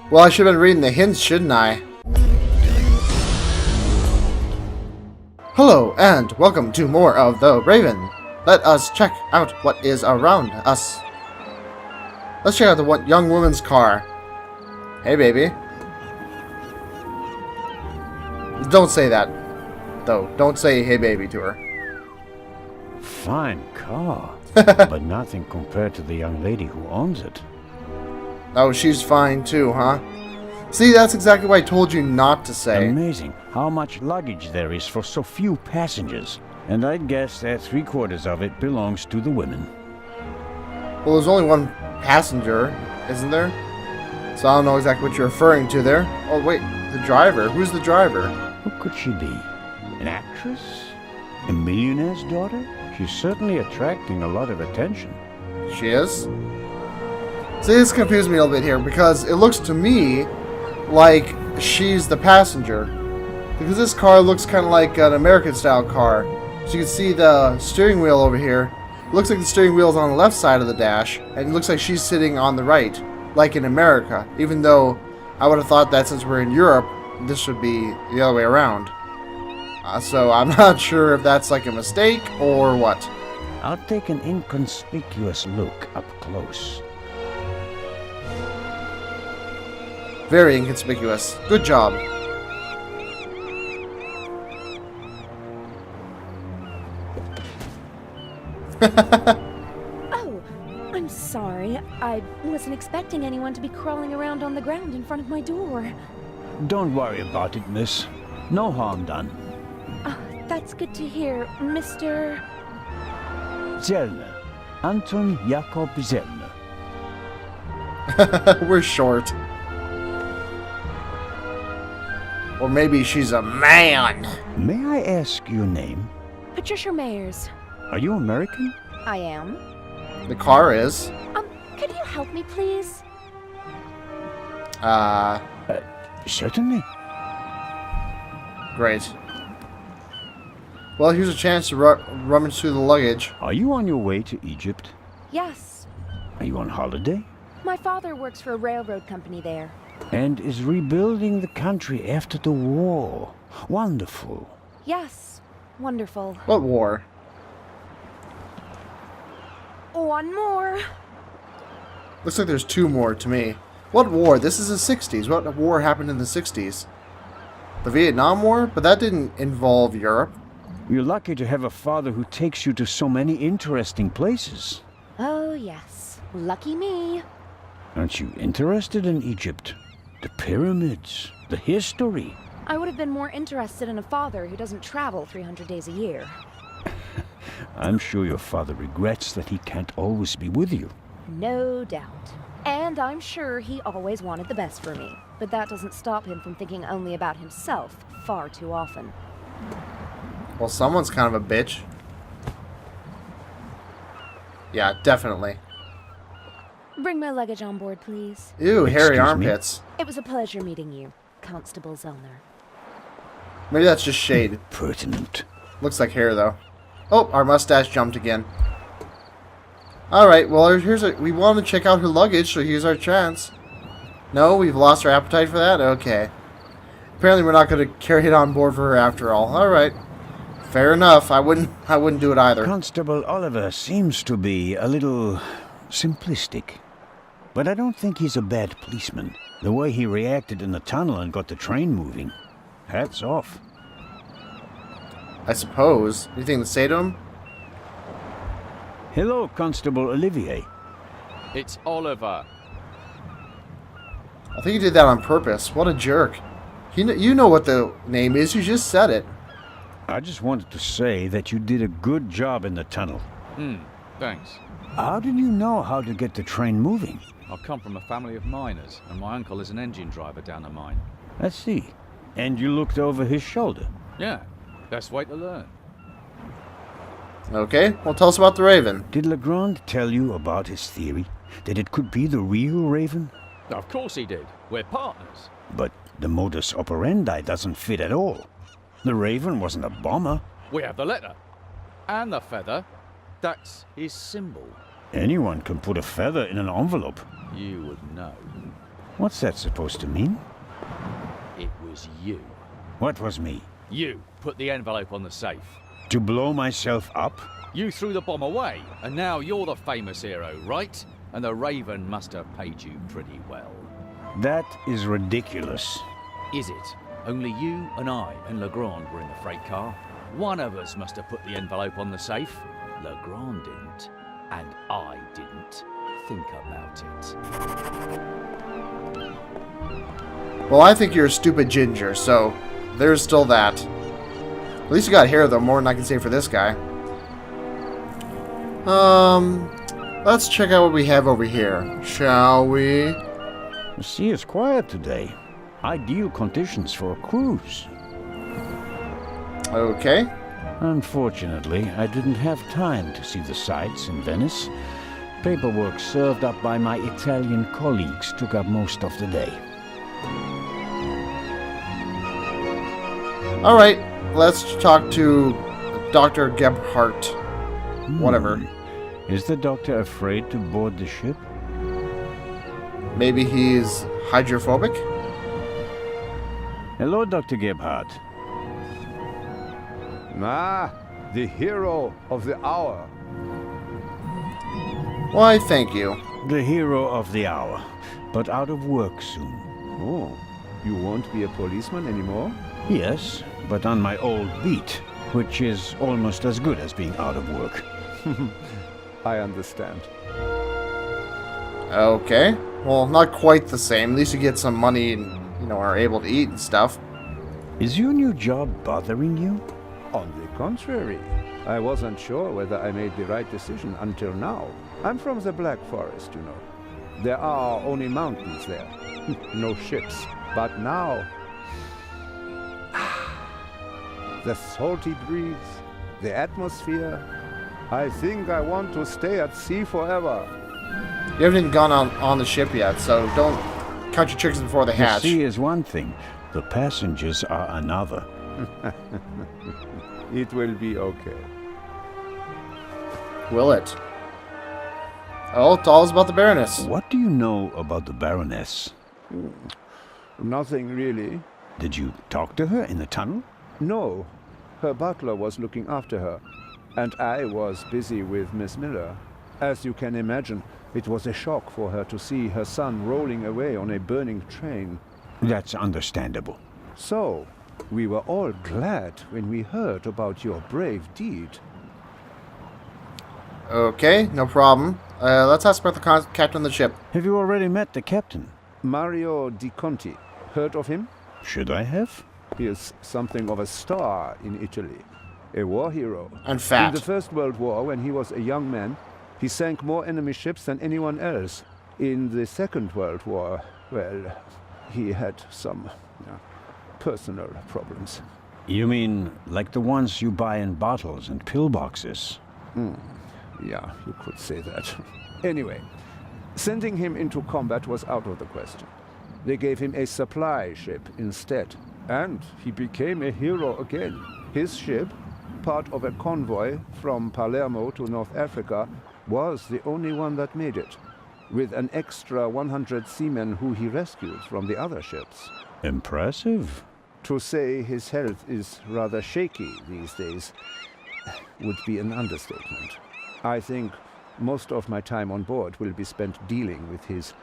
Well, I should have been reading the hints, shouldn't I? Hello, and welcome to more of The Raven. Let us check out what is around us. Let's check out the young woman's car. Hey, baby. Don't say that, though. Don't say hey, baby to her. Fine car, but nothing compared to the young lady who owns it. Oh, she's fine too, huh? See, that's exactly what I told you not to say. Amazing how much luggage there is for so few passengers. And I'd guess that 3/4 of it belongs to the women. Well, there's only one passenger, isn't there? So I don't know exactly what you're referring to there. Oh, wait, the driver. Who's the driver? Who could she be? An actress? A millionaire's daughter? She's certainly attracting a lot of attention. She is? See, this confused me a little bit here, because it looks to me like she's the passenger. Because this car looks kind of like an American-style car. So you can see the steering wheel over here. It looks like the steering wheel is on the left side of the dash, and it looks like she's sitting on the right, like in America. Even though I would have thought that since we're in Europe, this would be the other way around. So I'm not sure if that's like a mistake or what. I'll take an inconspicuous look up close. Very inconspicuous. Good job. Oh, I'm sorry. I wasn't expecting anyone to be crawling around on the ground in front of my door. Don't worry about it, miss. No harm done. That's good to hear, Mr. Zellner. Anton Jakob Zellner. We're short. Or maybe she's a man. May I ask your name? Patricia Mayers. Are you American? I am. The car is. Could you help me, please? Certainly. Great. Well, here's a chance to rummage through the luggage. Are you on your way to Egypt? Yes. Are you on holiday? My father works for a railroad company there. And is rebuilding the country after the war. Wonderful. Yes. Wonderful. What war? One more. Looks like there's two more to me. What war? This is the 60s. What war happened in the 60s? The Vietnam War? But that didn't involve Europe. You're lucky to have a father who takes you to so many interesting places. Oh, yes. Lucky me. Aren't you interested in Egypt? The pyramids, the history. I would have been more interested in a father who doesn't travel 300 days a year. I'm sure your father regrets that he can't always be with you. No doubt. And I'm sure he always wanted the best for me. But that doesn't stop him from thinking only about himself far too often. Well, someone's kind of a bitch. Yeah, definitely. Bring my luggage on board, please. Ew, hairy Excuse me? armpits. It was a pleasure meeting you, Constable Zellner. Maybe that's just shade. Pertinent. Looks like hair, though. Oh, our mustache jumped again. Alright, well, we want to check out her luggage, so here's our chance. No, we've lost our appetite for that? Okay. Apparently we're not going to carry it on board for her after all. Alright. Fair enough. I wouldn't do it either. Constable Oliver seems to be a little simplistic. But I don't think he's a bad policeman. The way he reacted in the tunnel and got the train moving. Hats off. I suppose. Anything to say to him? Hello, Constable Olivier. It's Oliver. I think he did that on purpose. What a jerk. You know what the name is. You just said it. I just wanted to say that you did a good job in the tunnel. Thanks. How did you know how to get the train moving? I come from a family of miners, and my uncle is an engine driver down a mine. I see. And you looked over his shoulder. Yeah, best way to learn. Okay, well, tell us about the Raven. Did Legrand tell you about his theory? That it could be the real Raven? Of course he did. We're partners. But the modus operandi doesn't fit at all. The Raven wasn't a bomber. We have the letter. And the feather. That's his symbol. Anyone can put a feather in an envelope. You would know. What's that supposed to mean? It was you. What was me? You put the envelope on the safe. To blow myself up? You threw the bomb away, and now you're the famous hero, right? And the Raven must have paid you pretty well. That is ridiculous. Is it? Only you and I and Legrand were in the freight car. One of us must have put the envelope on the safe. Legrand didn't, and I didn't. Think about it. Well, I think you're a stupid ginger, so there's still that. At least you got hair, though, more than I can say for this guy. Let's check out what we have over here, shall we? The sea is quiet today. Ideal conditions for a cruise. Okay. Unfortunately, I didn't have time to see the sights in Venice. Paperwork served up by my Italian colleagues took up most of the day. Alright, let's talk to Dr. Gebhardt. Whatever. Is the doctor afraid to board the ship? Maybe he's hydrophobic? Hello, Dr. Gebhardt. Ah, the hero of the hour. Why, thank you. The hero of the hour, but out of work soon. Oh, you won't be a policeman anymore? Yes, but on my old beat, which is almost as good as being out of work. I understand. Okay. Well, not quite the same. At least you get some money and, are able to eat and stuff. Is your new job bothering you? On the contrary, I wasn't sure whether I made the right decision until now. I'm from the Black Forest, you know. There are only mountains there. No ships. But now... the salty breeze, the atmosphere... I think I want to stay at sea forever. You haven't even gone on the ship yet, so don't count your chickens before they hatch. The sea is one thing, the passengers are another. It will be okay. Will it? Oh, it's all about the Baroness. What do you know about the Baroness? Nothing really. Did you talk to her in the tunnel? No. Her butler was looking after her, and I was busy with Miss Miller. As you can imagine, it was a shock for her to see her son rolling away on a burning train. That's understandable. So, we were all glad when we heard about your brave deed. Okay, no problem. Let's ask about the captain of the ship. Have you already met the captain? Mario Di Conti. Heard of him? Should I have? He is something of a star in Italy. A war hero. And fat. In the First World War, when he was a young man, he sank more enemy ships than anyone else. In the Second World War, well, he had some personal problems. You mean like the ones you buy in bottles and pillboxes? Yeah, you could say that. Anyway, sending him into combat was out of the question. They gave him a supply ship instead, and he became a hero again. His ship, part of a convoy from Palermo to North Africa, was the only one that made it, with an extra 100 seamen who he rescued from the other ships. Impressive. To say his health is rather shaky these days would be an understatement. I think most of my time on board will be spent dealing with his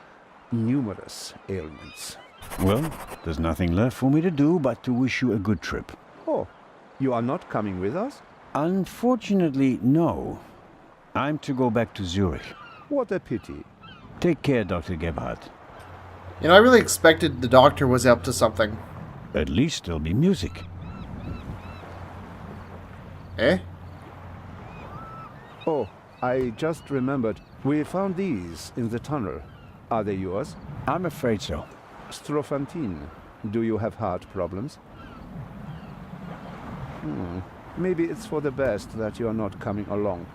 numerous ailments. Well, there's nothing left for me to do but to wish you a good trip. Oh, you are not coming with us? Unfortunately, no. I'm to go back to Zurich. What a pity. Take care, Dr. Gebhardt. I really expected the doctor was up to something. At least there'll be music. Eh? Oh, I just remembered. We found these in the tunnel. Are they yours? I'm afraid so. Strophantine. Do you have heart problems? Maybe it's for the best that you're not coming along.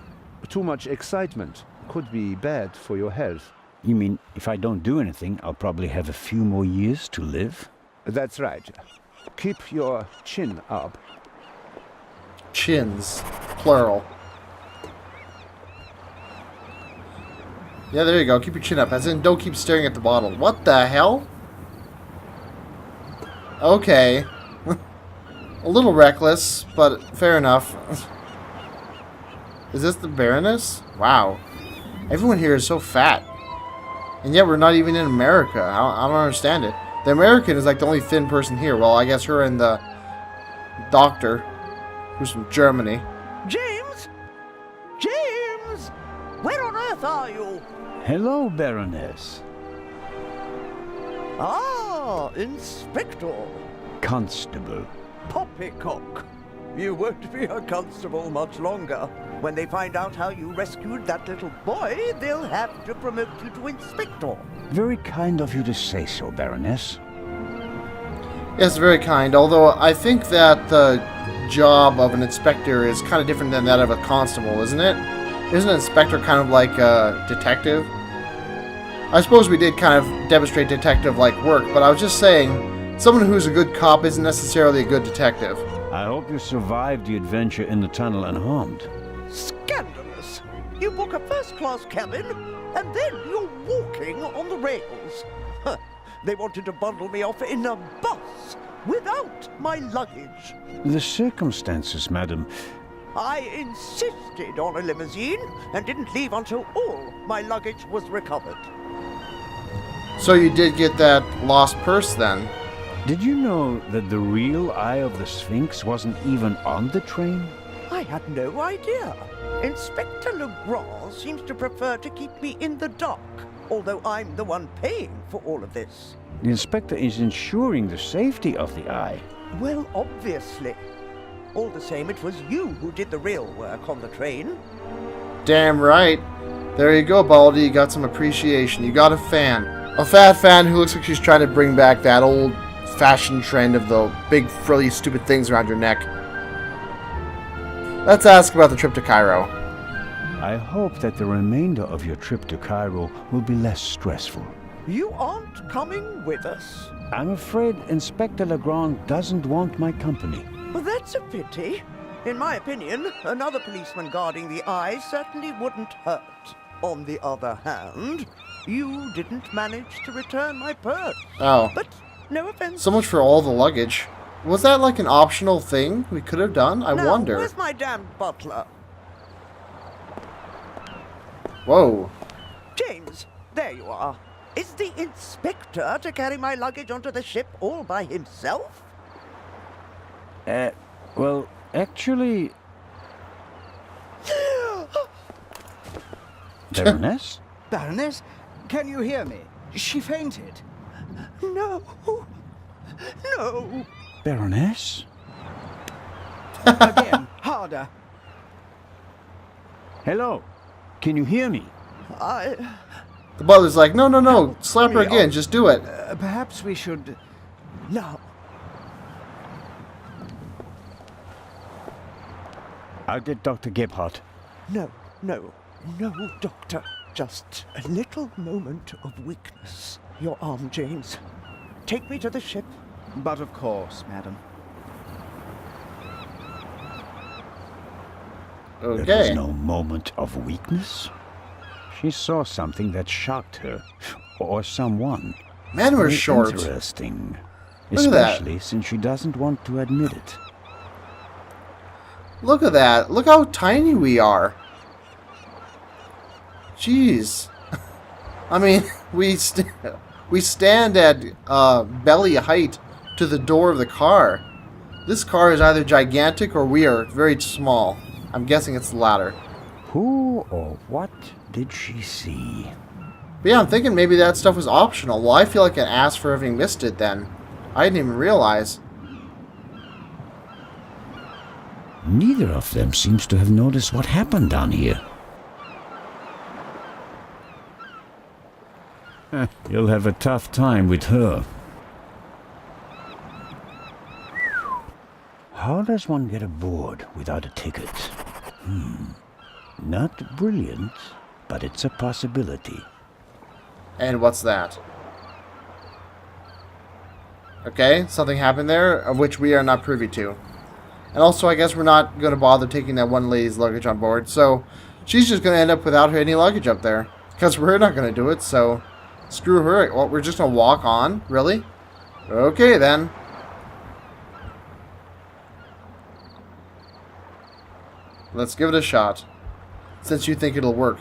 Too much excitement could be bad for your health. You mean if I don't do anything, I'll probably have a few more years to live? That's right. Keep your chin up. Chins. Plural. Yeah, there you go. Keep your chin up. As in, don't keep staring at the bottle. What the hell? Okay. A little reckless, but fair enough. Is this the Baroness? Wow. Everyone here is so fat. And yet we're not even in America. I don't understand it. The American is like the only thin person here. Well, I guess her and the doctor, who's from Germany. James? James! Where on earth are you? Hello, Baroness. Ah, Inspector. Constable. Poppycock. You won't be a constable much longer. When they find out how you rescued that little boy, they'll have to promote you to Inspector. Very kind of you to say so, Baroness. Yes, very kind. Although I think that the job of an inspector is kind of different than that of a constable, isn't it? Isn't an inspector kind of like a detective? I suppose we did kind of demonstrate detective-like work, but I was just saying, someone who's a good cop isn't necessarily a good detective. I hope you survived the adventure in the tunnel unharmed. Scandalous. You book a first-class cabin, and then you're walking on the rails. Huh. They wanted to bundle me off in a bus without my luggage. The circumstances, madam. I insisted on a limousine and didn't leave until all my luggage was recovered. So you did get that lost purse then? Did you know that the real Eye of the Sphinx wasn't even on the train? I had no idea. Inspector Legrand seems to prefer to keep me in the dark, although I'm the one paying for all of this. The inspector is ensuring the safety of the Eye. Well, obviously. All the same, it was you who did the real work on the train. Damn right. There you go, Baldy. You got some appreciation. You got a fan. A fat fan who looks like she's trying to bring back that old fashion trend of the big, frilly, stupid things around your neck. Let's ask about the trip to Cairo. I hope that the remainder of your trip to Cairo will be less stressful. You aren't coming with us. I'm afraid Inspector Legrand doesn't want my company. Well, that's a pity. In my opinion, another policeman guarding the Eye certainly wouldn't hurt. On the other hand, you didn't manage to return my purse. Oh. But no offense. So much for all the luggage. Was that like an optional thing we could have done? I Now, wonder. where's my damned butler? Whoa. James, there you are. Is the inspector to carry my luggage onto the ship all by himself? Well, actually... Baroness? Baroness, can you hear me? She fainted. No. No. Baroness? Again, harder. Hello? Can you hear me? The butler's like, no. Slap her again. Just do it. Perhaps we should... No. I'll get Dr. Gebhardt. No, Doctor. Just a little moment of weakness. Your arm, James. Take me to the ship. But of course, madam. There was Okay. no moment of weakness. She saw something that shocked her. Or someone. Man, we're Very short. Interesting. Look at that. Especially since she doesn't want to admit it. Look at that. Look how tiny we are. Jeez. I mean, we stand at belly height to the door of the car. This car is either gigantic or we are very small. I'm guessing it's the latter. Who or what did she see? But yeah, I'm thinking maybe that stuff was optional. Well, I feel like an ass for having missed it then. I didn't even realize. Neither of them seems to have noticed what happened down here. You'll have a tough time with her. How does one get aboard without a ticket? Not brilliant, but it's a possibility. And what's that? Okay, something happened there, of which we are not privy to. And also, I guess we're not going to bother taking that one lady's luggage on board, so she's just going to end up without any luggage up there. Because we're not going to do it, so screw her. Well, we're just going to walk on? Really? Okay, then. Let's give it a shot. Since you think it'll work.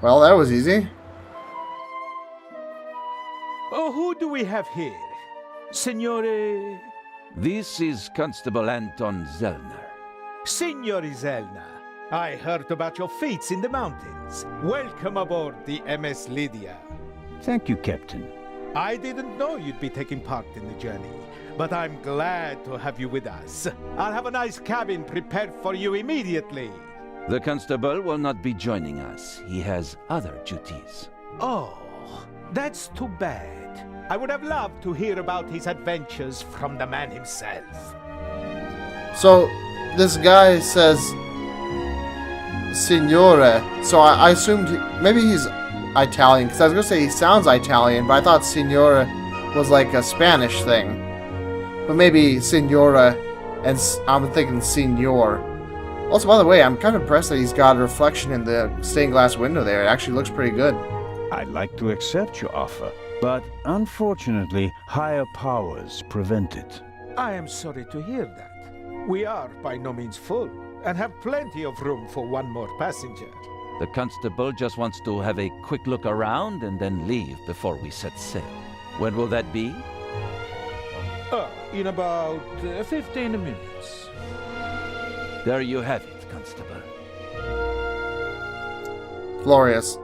Well, that was easy. Oh, who do we have here? Signore... This is Constable Anton Zellner. Signore Zelna. I heard about your feats in the mountains. Welcome aboard the MS Lydia. Thank you, Captain. I didn't know you'd be taking part in the journey, but I'm glad to have you with us. I'll have a nice cabin prepared for you immediately. The constable will not be joining us. He has other duties. Oh, that's too bad. I would have loved to hear about his adventures from the man himself. So, this guy says Signore. So I assumed maybe he's Italian, because I was going to say he sounds Italian, but I thought Signore was like a Spanish thing. But maybe Signora, and I'm thinking Signor. Also, by the way, I'm kind of impressed that he's got a reflection in the stained glass window there. It actually looks pretty good. I'd like to accept your offer, but unfortunately, higher powers prevent it. I am sorry to hear that. We are by no means full, and have plenty of room for one more passenger. The constable just wants to have a quick look around and then leave before we set sail. When will that be? In about 15 minutes. There you have it, Constable. Glorious.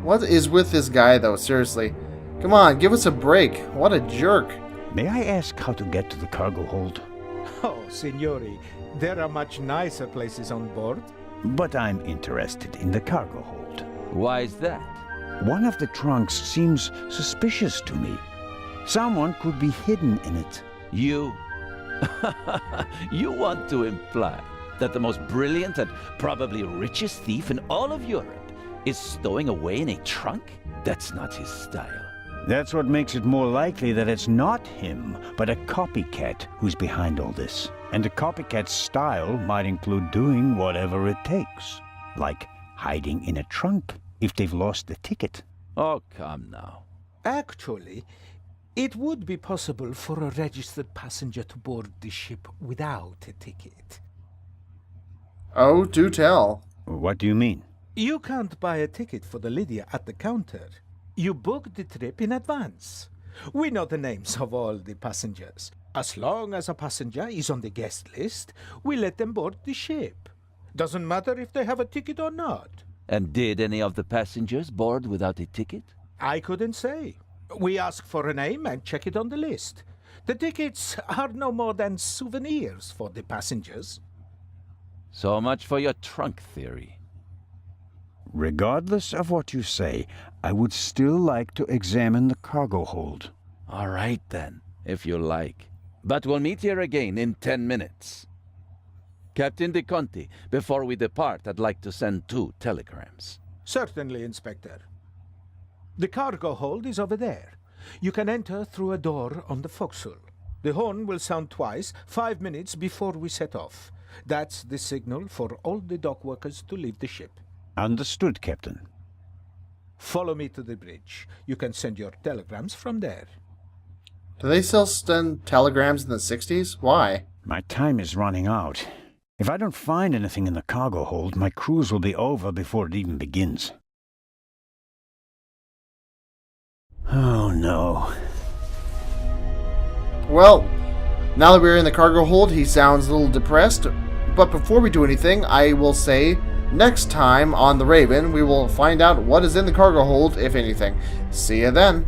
What is with this guy, though? Seriously. Come on, give us a break. What a jerk. May I ask how to get to the cargo hold? Oh, Signori, there are much nicer places on board. But I'm interested in the cargo hold. Why is that? One of the trunks seems suspicious to me. Someone could be hidden in it. You... You want to imply that the most brilliant and probably richest thief in all of Europe is stowing away in a trunk? That's not his style. That's what makes it more likely that it's not him, but a copycat who's behind all this. And a copycat's style might include doing whatever it takes. Like hiding in a trunk if they've lost the ticket. Oh, come now. Actually, it would be possible for a registered passenger to board the ship without a ticket. Oh, do tell. What do you mean? You can't buy a ticket for the Lydia at the counter. You book the trip in advance. We know the names of all the passengers. As long as a passenger is on the guest list, we let them board the ship. Doesn't matter if they have a ticket or not. And did any of the passengers board without a ticket? I couldn't say. We ask for a name and check it on the list. The tickets are no more than souvenirs for the passengers. So much for your trunk theory. Regardless of what you say, I would still like to examine the cargo hold. All right, then, if you like. But we'll meet here again in 10 minutes. Captain De Conti, before we depart, I'd like to send 2 telegrams. Certainly, Inspector. The cargo hold is over there. You can enter through a door on the forecastle. The horn will sound twice, 5 minutes before we set off. That's the signal for all the dock workers to leave the ship. Understood, Captain. Follow me to the bridge. You can send your telegrams from there. Do they still send telegrams in the 60s? Why? My time is running out. If I don't find anything in the cargo hold, my cruise will be over before it even begins. Oh, no. Well, now that we're in the cargo hold, he sounds a little depressed. But before we do anything, I will say, next time on The Raven, we will find out what is in the cargo hold, if anything. See you then.